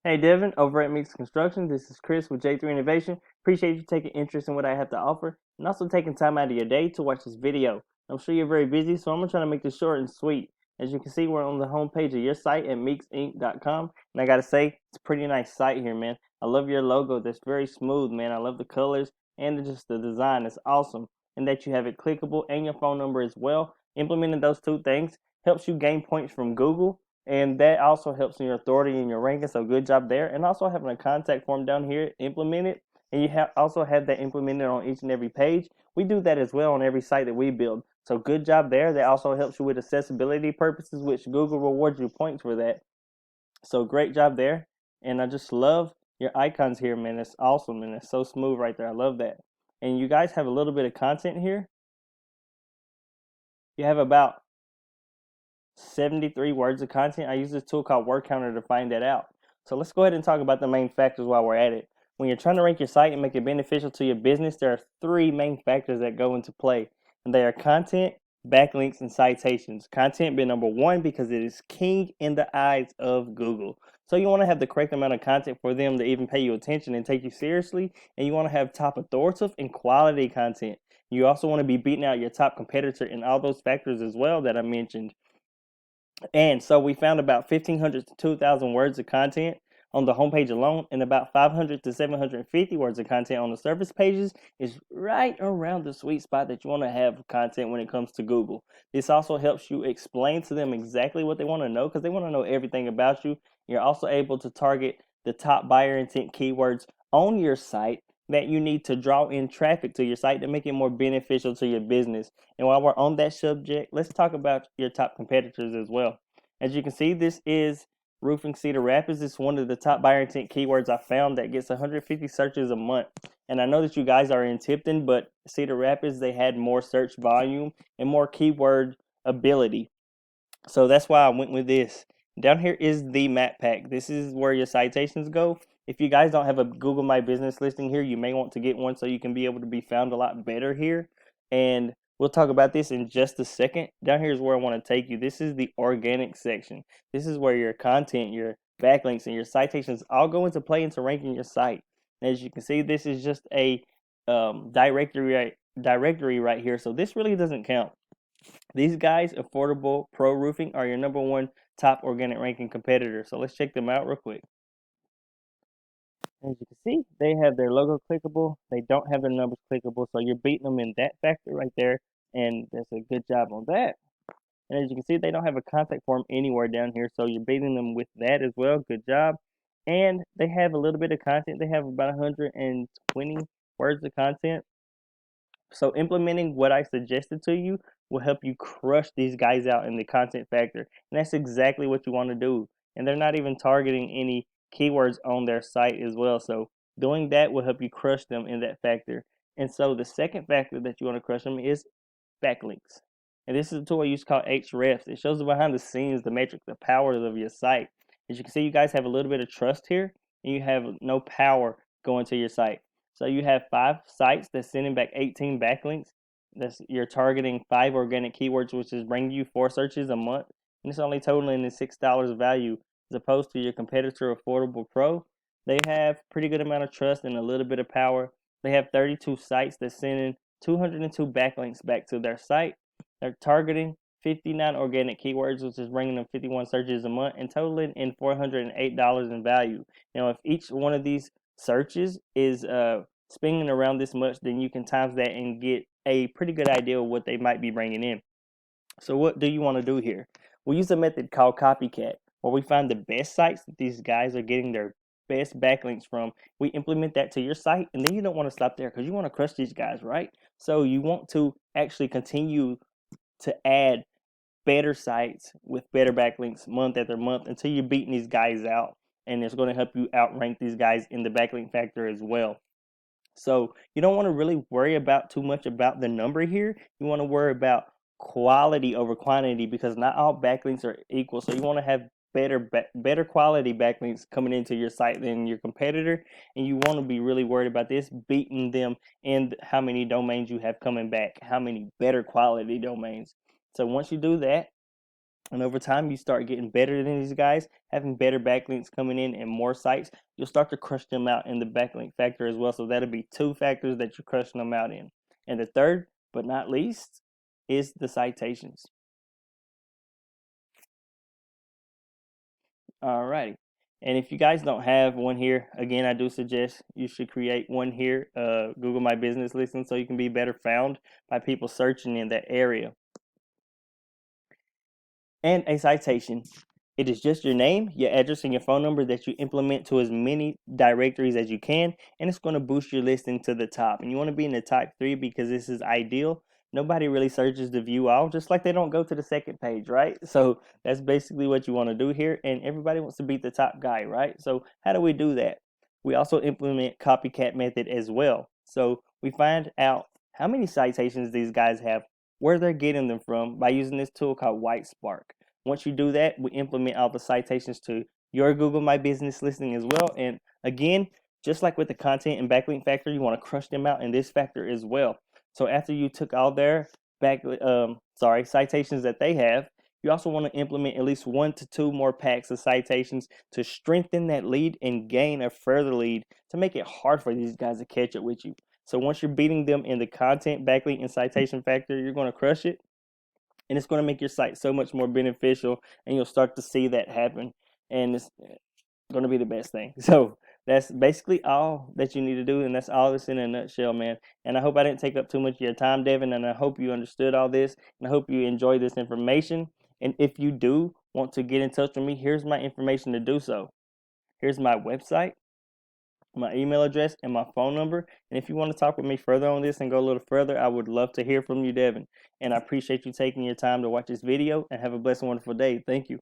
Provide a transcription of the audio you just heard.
Hey Devin, over at Meeks Construction. This is Chris with J3 Innovation. Appreciate you taking interest in what I have to offer and also taking time out of your day to watch this video. I'm sure you're very busy, so I'm going to try to make this short and sweet. As you can see, we're on the homepage of your site at meeksinc.com. And I got to say, it's a pretty nice site here, man. I love your logo. That's very smooth, man. I love the colors and just the design. It's awesome. And that you have it clickable and your phone number as well. Implementing those two things helps you gain points from Google, and that also helps in your authority and your ranking. So good job there. And also having a contact form down here implemented, and you also have that implemented on each and every page. We do that as well on every site that we build. So good job there. That also helps you with accessibility purposes, which Google rewards you points for that. So great job there. And I just love your icons here, man. It's awesome and it's so smooth right there. I love that. And you guys have a little bit of content here. You have about 73 words of content. I use this tool called Word Counter to find that out. So let's go ahead and talk about the main factors while we're at it. When you're trying to rank your site and make it beneficial to your business, there are three main factors that go into play, and they are content, backlinks, and citations. Content being number one because it is king in the eyes of Google. So you want to have the correct amount of content for them to even pay you attention and take you seriously, and you want to have top authoritative and quality content. You also want to be beating out your top competitor in all those factors as well that I mentioned. And so we found about 1,500 to 2,000 words of content on the homepage alone, and about 500 to 750 words of content on the service pages is right around the sweet spot that you want to have content when it comes to Google. This also helps you explain to them exactly what they want to know because they want to know everything about you. You're also able to target the top buyer intent keywords on your site that you need to draw in traffic to your site to make it more beneficial to your business. And while we're on that subject, let's talk about your top competitors as well. As you can see, this is roofing Cedar Rapids. It's one of the top buyer intent keywords I found that gets 150 searches a month. And I know that you guys are in Tipton, but Cedar Rapids, they had more search volume and more keyword ability. So that's why I went with this. Down here is the map pack. This is where your citations go. If you guys don't have a Google My Business listing here, you may want to get one so you can be able to be found a lot better here. And we'll talk about this in just a second. Down here is where I want to take you. This is the organic section. This is where your content, your backlinks, and your citations all go into play into ranking your site. And as you can see, this is just a directory right here. So this really doesn't count. These guys, Affordable Pro Roofing, are your number one top organic ranking competitor. So let's check them out real quick. As you can see, they have their logo clickable. They don't have their numbers clickable. So you're beating them in that factor right there. And that's a good job on that. And as you can see, they don't have a contact form anywhere down here. So you're beating them with that as well. Good job. And they have a little bit of content. They have about 120 words of content. So implementing what I suggested to you will help you crush these guys out in the content factor. And that's exactly what you want to do. And they're not even targeting any keywords on their site as well. So doing that will help you crush them in that factor. And so the second factor that you want to crush them is backlinks. And this is a tool I use called Hrefs. It shows the behind the scenes, the metrics, the powers of your site. As you can see, you guys have a little bit of trust here, and you have no power going to your site. So you have 5 sites that's sending back 18 backlinks. You're targeting 5 organic keywords, which is bringing you 4 searches a month, and it's only totaling in $6 value, as opposed to your competitor, Affordable Pro. They have pretty good amount of trust and a little bit of power. They have 32 sites that's sending 202 backlinks back to their site. They're targeting 59 organic keywords, which is bringing them 51 searches a month and totaling in $408 in value. Now, if each one of these searches is spinning around this much, then you can times that and get a pretty good idea of what they might be bringing in. So what do you want to do here? We use a method called copycat, where we find the best sites that these guys are getting their best backlinks from. We implement that to your site, and then you don't want to stop there because you want to crush these guys, right? So you want to actually continue to add better sites with better backlinks month after month until you're beating these guys out. And it's going to help you outrank these guys in the backlink factor as well. So you don't want to really worry about too much about the number here. You want to worry about quality over quantity because not all backlinks are equal. So you want to have better quality backlinks coming into your site than your competitor, and you want to be really worried about this, beating them in how many domains you have coming back, how many better quality domains. So once you do that, And over time, you start getting better than these guys, having better backlinks coming in and more sites. You'll start to crush them out in the backlink factor as well. So that'll be 2 factors that you're crushing them out in. And the third, but not least, is the citations. Alrighty. And if you guys don't have one here, again, I do suggest you should create one here, Google My Business Listing, so you can be better found by people searching in that area. And a citation. It is just your name, your address, and your phone number that you implement to as many directories as you can, and it's going to boost your listing to the top. And you want to be in the top 3 because this is ideal. Nobody really searches the view all, just like they don't go to the second page, right? So that's basically what you want to do here, and everybody wants to beat the top guy, right? So how do we do that? We also implement copycat method as well. So we find out how many citations these guys have, where they're getting them from by using this tool called White Spark. Once you do that, we implement all the citations to your Google My Business listing as well. And again, just like with the content and backlink factor, you want to crush them out in this factor as well. So after you took all their citations that they have, you also want to implement at least 1 to 2 more packs of citations to strengthen that lead and gain a further lead to make it hard for these guys to catch up with you. So once you're beating them in the content, backlink, and citation factor, you're going to crush it. And it's going to make your site so much more beneficial, and you'll start to see that happen. And it's going to be the best thing. So that's basically all that you need to do, and that's all this in a nutshell, man. And I hope I didn't take up too much of your time, Devin, and I hope you understood all this, and I hope you enjoyed this information. And if you do want to get in touch with me, here's my information to do so. Here's my website, my email address, and my phone number. And if you want to talk with me further on this and go a little further, I would love to hear from you, Devin. And I appreciate you taking your time to watch this video, and have a blessed and wonderful day. Thank you.